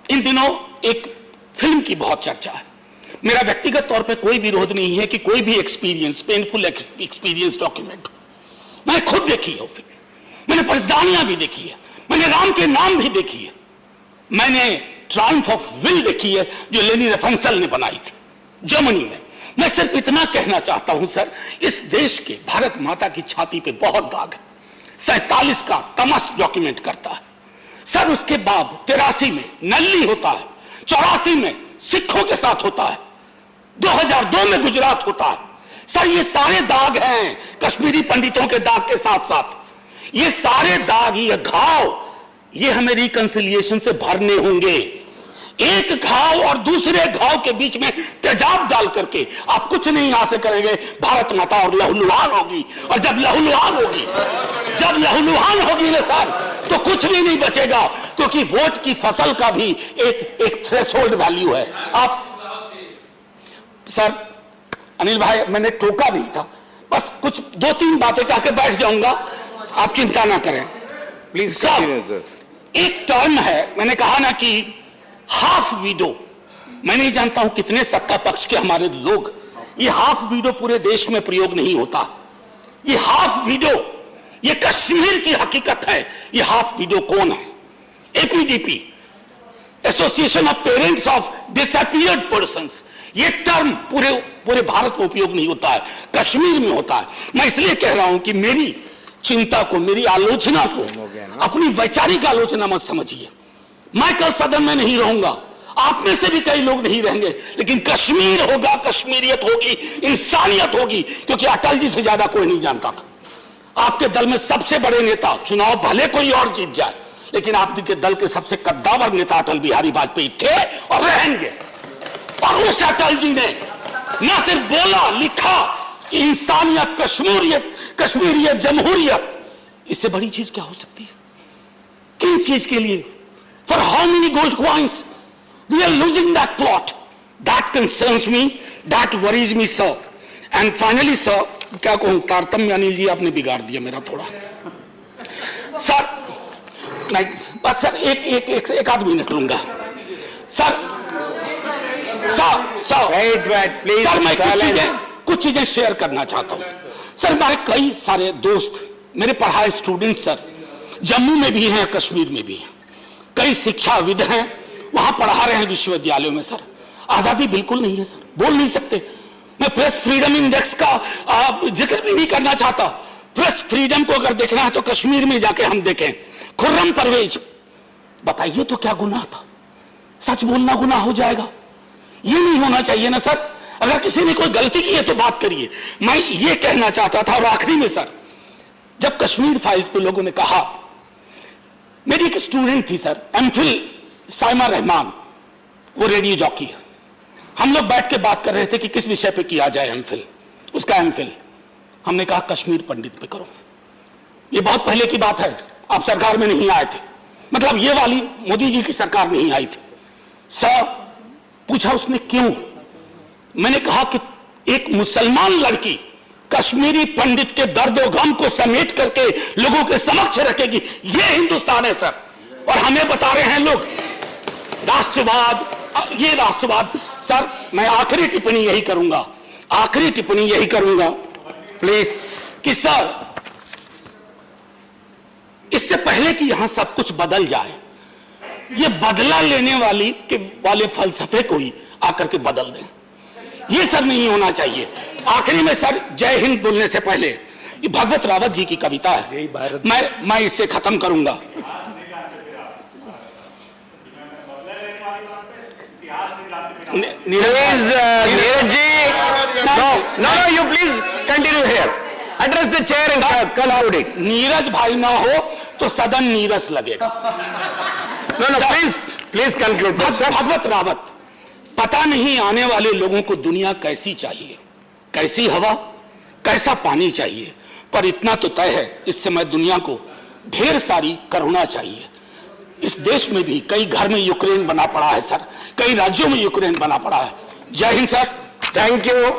इन दिनों एक फिल्म की बहुत चर्चा है। मेरा व्यक्तिगत तौर पे कोई विरोध नहीं है कि कोई भी एक्सपीरियंस, पेनफुल एक्सपीरियंस डॉक्यूमेंट हो। मैंने खुद देखी है वो फिल्म, मैंने परजानियां भी देखी है, मैंने राम के नाम भी देखी है, मैंने ट्रायम्फ ऑफ विल देखी है जो लेनी रेफेंसल ने बनाई थी जर्मनी में। मैं सिर्फ इतना कहना चाहता हूं सर, इस देश के भारत माता की छाती पे बहुत दाग है। 47 का तमस डॉक्यूमेंट करता है सर, उसके बाद 83 में नल्ली होता है, 84 में सिखों के साथ होता है, 2002 में गुजरात होता है सर। ये सारे दाग हैं कश्मीरी पंडितों के दाग के साथ साथ। ये सारे दाग, ये घाव, ये हमें रिकंसिलिएशन से भरने होंगे। एक घाव और दूसरे घाव के बीच में तेजाब डाल करके आप कुछ नहीं हासिल करेंगे। भारत माता और लहूलुहान होगी, और जब लहूलुहान होगी ना सर, तो कुछ भी नहीं बचेगा, क्योंकि वोट की फसल का भी एक थ्रेशोल्ड वैल्यू है। आप सर, अनिल भाई, मैंने टोका नहीं था, बस कुछ 2-3 बातें कह के बैठ जाऊंगा, आप चिंता ना करें प्लीज सर। एक टर्म है, मैंने कहा ना कि हाफ वीडो, मैं नहीं जानता हूं कितने सत्ता पक्ष के हमारे लोग, ये हाफ वीडो पूरे देश में प्रयोग नहीं होता। ये हाफ वीडो, ये कश्मीर की हकीकत है। ये हाफ वीडो कौन है? APDP, association of parents of disappeared persons. ये टर्म पूरे भारत में उपयोग नहीं होता है, कश्मीर में होता है। मैं इसलिए कह रहा हूं कि मेरी चिंता को, मेरी आलोचना को अपनी वैचारिक आलोचना मत समझिए। मैं कल सदन में नहीं रहूंगा, आप में से भी कई लोग नहीं रहेंगे, लेकिन कश्मीर होगा, कश्मीरियत होगी, इंसानियत होगी, क्योंकि अटल जी से ज्यादा कोई नहीं जानता था। आपके दल में सबसे बड़े नेता, चुनाव भले कोई और जीत जाए, लेकिन आपके दल के सबसे कद्दावर नेता अटल बिहारी वाजपेयी थे और रहेंगे। और उस अटल जी ने न सिर्फ बोला, लिखा कि इंसानियत, कश्मीरियत, जमहूरियत, इससे बड़ी चीज क्या हो सकती है? किन चीज के लिए? For how many gold coins? We are losing that plot. That concerns me. That worries me, sir. And finally, sir, क्या कहूं, तारतम्य अनिल जी आपने बिगाड़ दिया मेरा थोड़ा। सर, नहीं, बस सर एक आध मिनट लूंगा। सर, मैं कुछ चीजें शेयर करना चाहता हूं। सर, हमारे कई सारे दोस्त, मेरे पढ़ाए स्टूडेंट सर, जम्मू में भी हैं, कश्मीर में भी हैं, कई शिक्षाविद हैं, वहां पढ़ा रहे हैं विश्वविद्यालयों में। सर, आजादी बिल्कुल नहीं है सर, बोल नहीं सकते। मैं प्रेस फ्रीडम इंडेक्स का जिक्र भी नहीं करना चाहता। प्रेस फ्रीडम को अगर देखना है तो कश्मीर में जाके हम देखें। खुर्रम परवेज, बताइए तो क्या गुनाह था? सच बोलना गुनाह हो जाएगा? ये नहीं होना चाहिए ना सर। अगर किसी ने कोई गलती की है तो बात करिए। मैं ये कहना चाहता था, और आखिरी में सर, जब कश्मीर फाइल्स पे लोगों ने कहा, मेरी एक स्टूडेंट थी सर, एमफिल साइमा रहमान, वो रेडियो जॉकी है। हम लोग बैठ के बात कर रहे थे कि किस विषय पे किया जाए एमफिल, उसका एमफिल। हमने कहा कश्मीर पंडित पे करो। ये बहुत पहले की बात है, आप सरकार में नहीं आए थे, मतलब ये वाली मोदी जी की सरकार नहीं आई थी। सर, पूछा उसने क्यों? मैंने कहा कि एक मुसलमान लड़की कश्मीरी पंडित के दर्दो गम को समेट करके लोगों के समक्ष रखेगी, ये हिंदुस्तान है सर। और हमें बता रहे हैं लोग राष्ट्रवाद, ये राष्ट्रवाद। सर, मैं आखिरी टिप्पणी यही करूंगा प्लीज, कि सर, इससे पहले कि यहां सब कुछ बदल जाए, ये बदला लेने वाले फलसफे को ही आकर के बदल दें, ये सब नहीं होना चाहिए। आखिरी में सर, जय हिंद बोलने से पहले, ये भगवत रावत जी की कविता है, मैं इससे खत्म करूंगा। Neeraj ji, no, you please continue here. Address the chair and conclude it. Neeraj भाई ना हो तो सदन नीरस लगेगा। No, please conclude. भगवत रावत, पता नहीं आने वाले लोगों को दुनिया कैसी चाहिए, कैसी हवा, कैसा पानी चाहिए, पर इतना तो तय है, इस समय दुनिया को ढेर सारी करुणा चाहिए। इस देश में भी कई घर में यूक्रेन बना पड़ा है सर, कई राज्यों में यूक्रेन बना पड़ा है। जय हिंद सर, थैंक यू।